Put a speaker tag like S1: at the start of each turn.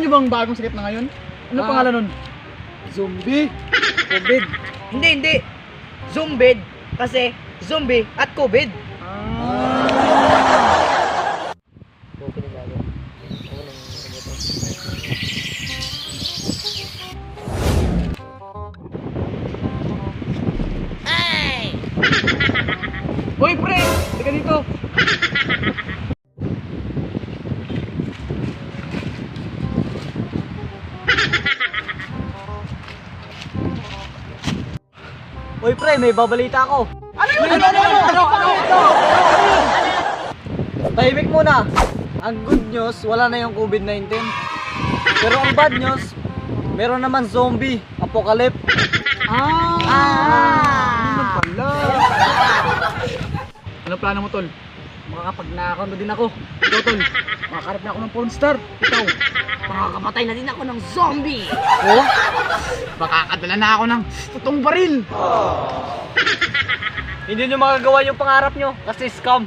S1: bang bagong sakit na ngayon? Ano pangalan nun?
S2: Zombie.
S3: COVID. Hindi. Zombid. Kasi zombie at COVID.
S1: Hoy pre! Teka dito!
S2: Uy pre, may babalita ako.
S1: Ano yun? Ano?
S2: Tahimik muna. Ang good news, wala na yung COVID-19. Pero ang bad news, meron naman zombie, apocalypse.
S1: Ano pala? Ano plano mo tol?
S2: Makakapag na din ako.
S1: Ikaw tol, makakarap na ako ng porn star. Ikaw,
S3: Makakapatay na din ako ng zombie.
S1: oh, makakadala na ako ng totoong baril.
S2: Hindi nyo magagawa yung pangarap nyo kasi scam.